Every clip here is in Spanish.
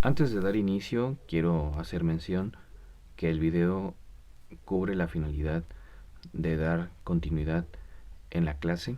Antes de dar inicio, quiero hacer mención que el video cubre la finalidad de dar continuidad en la clase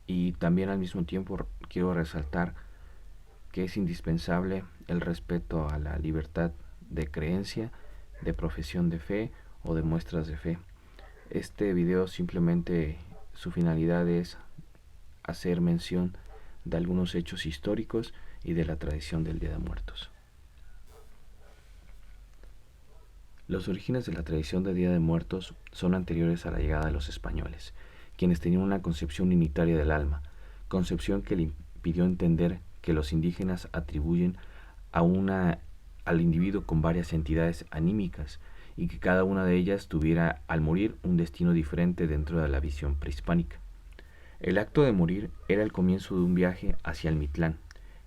y también al mismo tiempo quiero resaltar que es indispensable el respeto a la libertad de creencia, de profesión de fe o de muestras de fe. Este video simplemente su finalidad es hacer mención de algunos hechos históricos y de la tradición del Día de Muertos. Los orígenes de la tradición de Día de Muertos son anteriores a la llegada de los españoles, quienes tenían una concepción unitaria del alma, concepción que le impidió entender que los indígenas atribuyen al individuo con varias entidades anímicas y que cada una de ellas tuviera al morir un destino diferente dentro de la visión prehispánica. El acto de morir era el comienzo de un viaje hacia el Mitlán,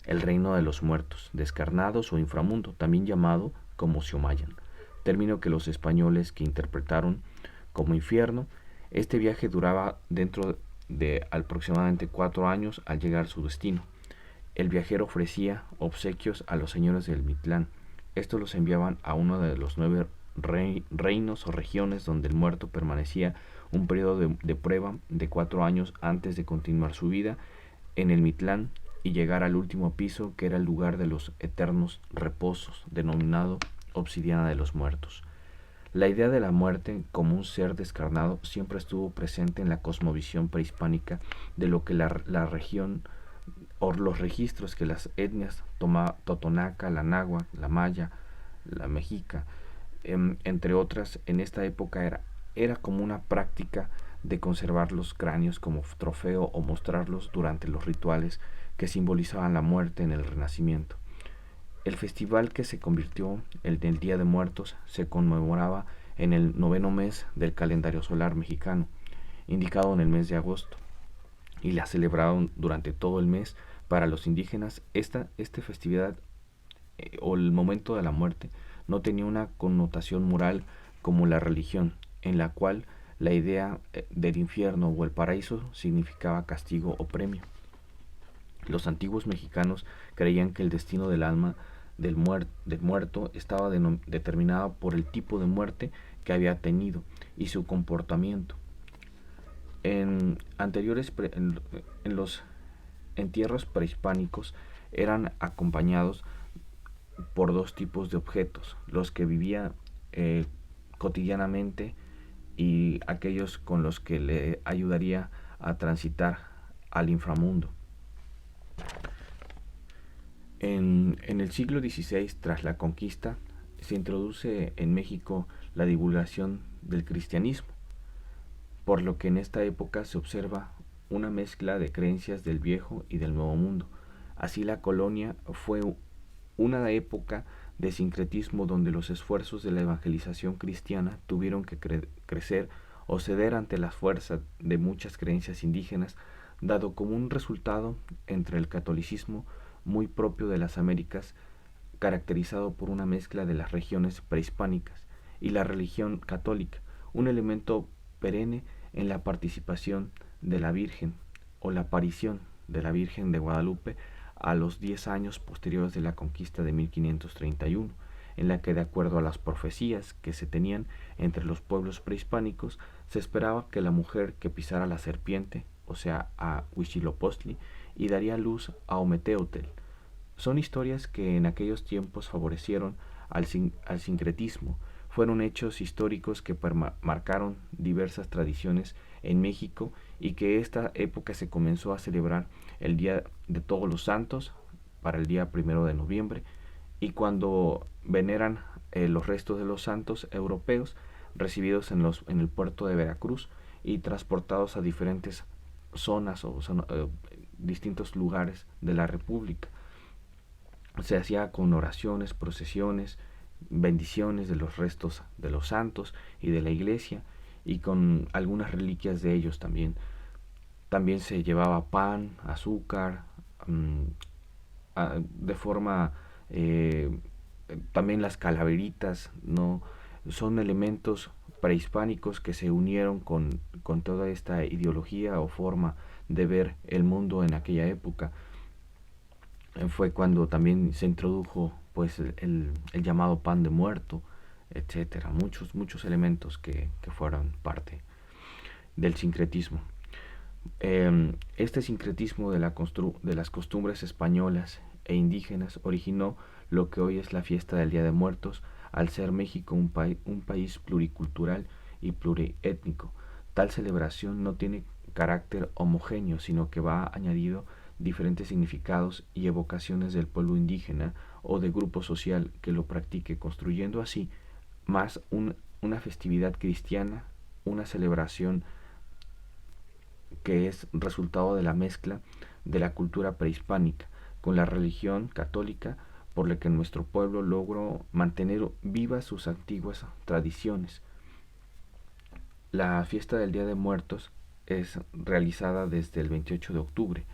el reino de los muertos, descarnados o inframundo, también llamado como Xiomayan, término que los españoles que interpretaron como infierno. Este viaje duraba dentro de aproximadamente 4 años al llegar a su destino. El viajero ofrecía obsequios a los señores del Mitlán. Estos los enviaban a uno de los 9 reinos o regiones donde el muerto permanecía un periodo de prueba de 4 años antes de continuar su vida en el Mitlán y llegar al último piso, que era el lugar de los eternos reposos, denominado obsidiana de los muertos. La idea de la muerte como un ser descarnado siempre estuvo presente en la cosmovisión prehispánica, de lo que la región o los registros que las etnias totonaca, la náhuatl, la maya, la mexica, entre otras, en esta época era como una práctica de conservar los cráneos como trofeo o mostrarlos durante los rituales que simbolizaban la muerte en el Renacimiento. El festival, que se convirtió en el Día de Muertos, se conmemoraba en el 9º mes del calendario solar mexicano, indicado en el mes de agosto, y la celebraron durante todo el mes. Para los indígenas, esta festividad o el momento de la muerte no tenía una connotación moral como la religión, en la cual la idea del infierno o el paraíso significaba castigo o premio. Los antiguos mexicanos creían que el destino del alma del muerto estaba determinado por el tipo de muerte que había tenido y su comportamiento. En los entierros prehispánicos eran acompañados por dos tipos de objetos: los que vivía cotidianamente y aquellos con los que le ayudaría a transitar al inframundo. En el siglo XVI, tras la conquista, se introduce en México la divulgación del cristianismo, por lo que en esta época se observa una mezcla de creencias del viejo y del nuevo mundo. Así, la colonia fue una época de sincretismo donde los esfuerzos de la evangelización cristiana tuvieron que crecer o ceder ante la fuerza de muchas creencias indígenas, dado como un resultado entre el catolicismo muy propio de las Américas, caracterizado por una mezcla de las regiones prehispánicas, y la religión católica, un elemento perenne en la participación de la Virgen o la aparición de la Virgen de Guadalupe a los 10 años posteriores de la conquista de 1531, en la que, de acuerdo a las profecías que se tenían entre los pueblos prehispánicos, se esperaba que la mujer que pisara la serpiente, o sea, a Huitzilopochtli, y daría luz a Ometeotl. Son historias que en aquellos tiempos favorecieron al sincretismo. Fueron hechos históricos que marcaron diversas tradiciones en México, y que esta época se comenzó a celebrar el Día de Todos los Santos para el día 1 de noviembre, y cuando veneran los restos de los santos europeos recibidos en el puerto de Veracruz y transportados a diferentes zonas o distintos lugares de la República. Se hacía con oraciones, procesiones, bendiciones de los restos de los santos y de la iglesia, y con algunas reliquias de ellos también. También se llevaba pan, azúcar, de forma también las calaveritas, no son elementos prehispánicos que se unieron con toda esta ideología o forma de ver el mundo en aquella época. fue cuando también se introdujo pues el llamado pan de muerto, etcétera, muchos elementos que fueron parte del sincretismo. Este sincretismo de las costumbres españolas e indígenas originó lo que hoy es la fiesta del Día de Muertos, al ser México un país pluricultural y pluriétnico. Tal celebración no tiene carácter homogéneo, sino que va añadido diferentes significados y evocaciones del pueblo indígena o de grupo social que lo practique, construyendo así más una festividad cristiana, una celebración que es resultado de la mezcla de la cultura prehispánica con la religión católica, por la que nuestro pueblo logró mantener vivas sus antiguas tradiciones. La fiesta del Día de Muertos es realizada desde el 28 de octubre,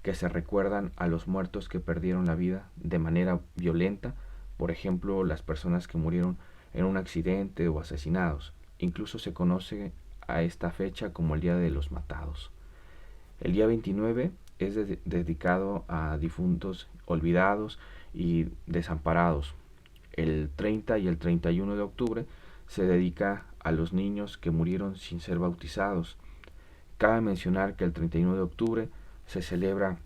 que se recuerdan a los muertos que perdieron la vida de manera violenta, por ejemplo, las personas que murieron en un accidente o asesinados. Incluso se conoce a esta fecha como el Día de los Matados. El día 29 es dedicado a difuntos olvidados y desamparados. El 30 y el 31 de octubre se dedica a los niños que murieron sin ser bautizados. Cabe mencionar que el 31 de octubre se celebra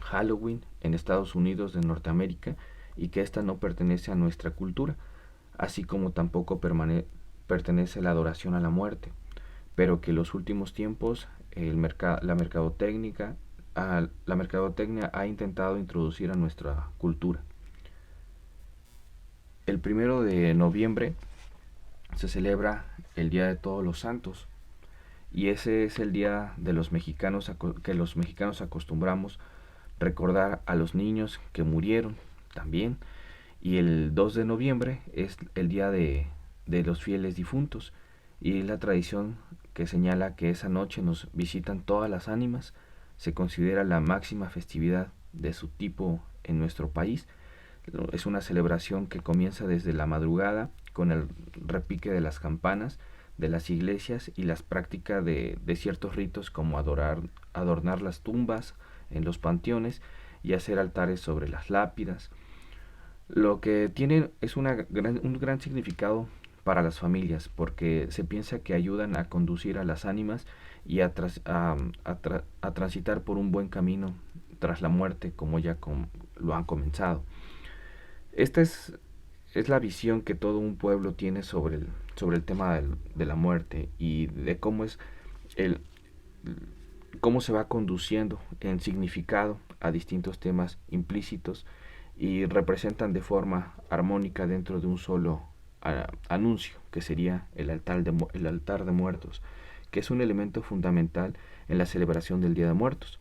Halloween en Estados Unidos de Norteamérica y que esta no pertenece a nuestra cultura, así como tampoco pertenece la adoración a la muerte, pero que en los últimos tiempos la mercadotecnia ha intentado introducir a nuestra cultura. El 1 de noviembre se celebra el Día de Todos los Santos, y ese es el día de los mexicanos que los mexicanos acostumbramos recordar a los niños que murieron también. Y el 2 de noviembre es el día de los fieles difuntos, y la tradición que señala que esa noche nos visitan todas las ánimas. Se considera la máxima festividad de su tipo en nuestro país. Es una celebración que comienza desde la madrugada con el repique de las campanas de las iglesias y las prácticas de ciertos ritos como adornar las tumbas en los panteones y hacer altares sobre las lápidas. Lo que tiene es un gran significado para las familias, porque se piensa que ayudan a conducir a las ánimas y a transitar por un buen camino tras la muerte, como ya lo han comenzado. Esta es la visión que todo un pueblo tiene sobre el tema de la muerte y de el, cómo se va conduciendo en significado a distintos temas implícitos y representan de forma armónica dentro de un solo anuncio, que sería el altar de muertos, que es un elemento fundamental en la celebración del Día de Muertos.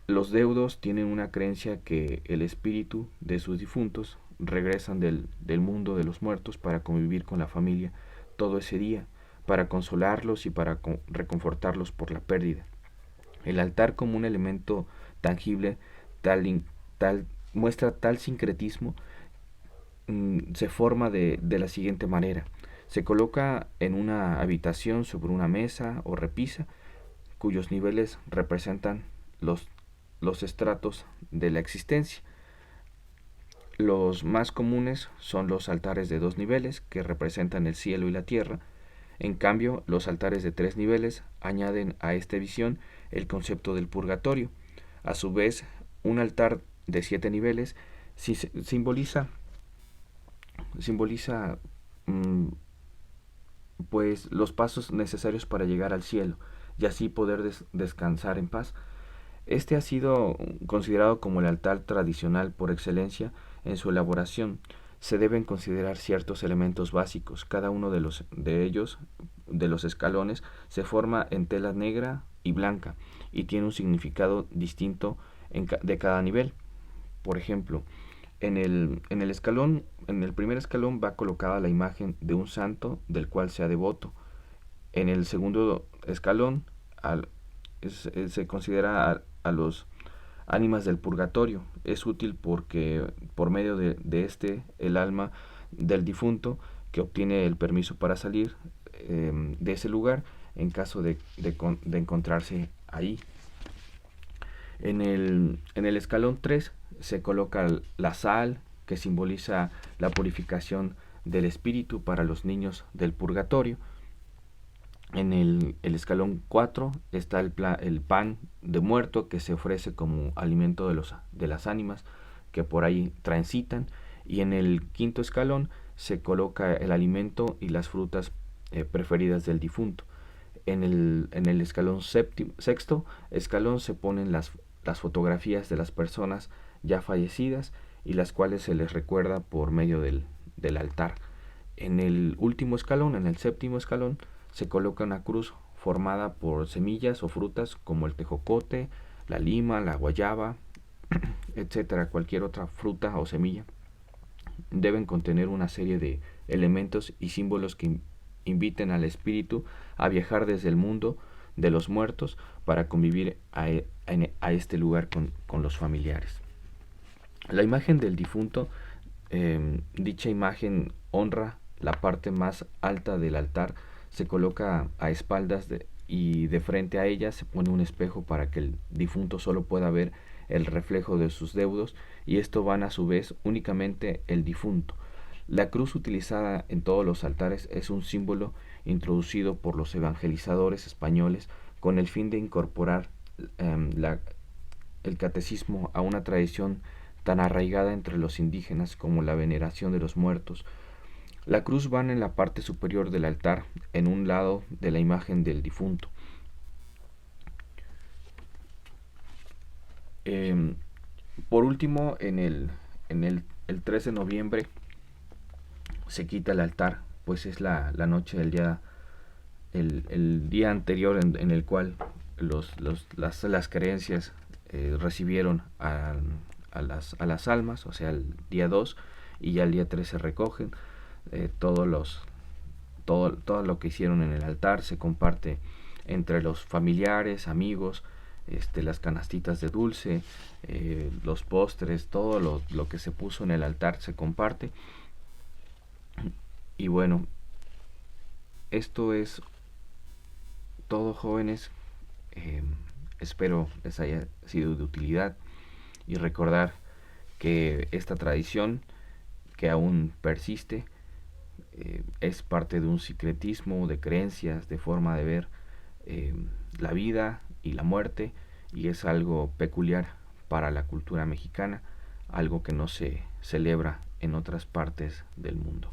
Los deudos tienen una creencia que el espíritu de sus difuntos regresan del mundo de los muertos para convivir con la familia todo ese día, para consolarlos y para reconfortarlos por la pérdida. El altar, como un elemento tangible, muestra tal sincretismo. Se forma de la siguiente manera: se coloca en una habitación sobre una mesa o repisa, cuyos niveles representan los estratos de la existencia. Los más comunes son los altares de 2 niveles, que representan el cielo y la tierra. En cambio, los altares de 3 niveles añaden a esta visión el concepto del purgatorio. A su vez, un altar de 7 niveles simboliza pues los pasos necesarios para llegar al cielo y así poder descansar en paz. Este ha sido considerado como el altar tradicional por excelencia. En su elaboración se deben considerar ciertos elementos básicos. Cada uno de ellos, de los escalones, se forma en tela negra y blanca y tiene un significado distinto de cada nivel. Por ejemplo, en el primer escalón va colocada la imagen de un santo del cual sea devoto. En el segundo escalón se considera a los ánimas del purgatorio. Es útil porque por medio de el alma del difunto, que obtiene el permiso para salir de ese lugar en caso de encontrarse ahí. En el escalón 3 se coloca la sal, que simboliza la purificación del espíritu para los niños del purgatorio. En el escalón 4 está el pan de muerto, que se ofrece como alimento de las ánimas que por ahí transitan. Y en el quinto escalón se coloca el alimento y las frutas preferidas del difunto. En el escalón sexto escalón se ponen las fotografías de las personas ya fallecidas, y las cuales se les recuerda por medio del altar. En el último escalón, en el séptimo escalón, se coloca una cruz formada por semillas o frutas como el tejocote, la lima, la guayaba, etcétera. Cualquier otra fruta o semilla deben contener una serie de elementos y símbolos que inviten al espíritu a viajar desde el mundo de los muertos para convivir a este lugar con los familiares. La imagen del difunto, dicha imagen honra la parte más alta del altar, se coloca a espaldas y de frente a ella se pone un espejo para que el difunto solo pueda ver el reflejo de sus deudos, y esto van a su vez únicamente el difunto. La cruz utilizada en todos los altares es un símbolo introducido por los evangelizadores españoles con el fin de incorporar el catecismo a una tradición tan arraigada entre los indígenas como la veneración de los muertos. La cruz va en la parte superior del altar, en un lado de la imagen del difunto. Por último, el 3 de noviembre se quita el altar, pues es la noche del día, el día anterior en el cual las creencias recibieron a las almas, o sea, el día 2, y ya el día 3 se recogen todo lo que hicieron en el altar, se comparte entre los familiares, amigos, las canastitas de dulce, los postres, todo lo que se puso en el altar se comparte. Y bueno, esto es todo, jóvenes. Espero les haya sido de utilidad, y recordar que esta tradición, que aún persiste, es parte de un secretismo de creencias, de forma de ver la vida y la muerte, y es algo peculiar para la cultura mexicana, algo que no se celebra en otras partes del mundo.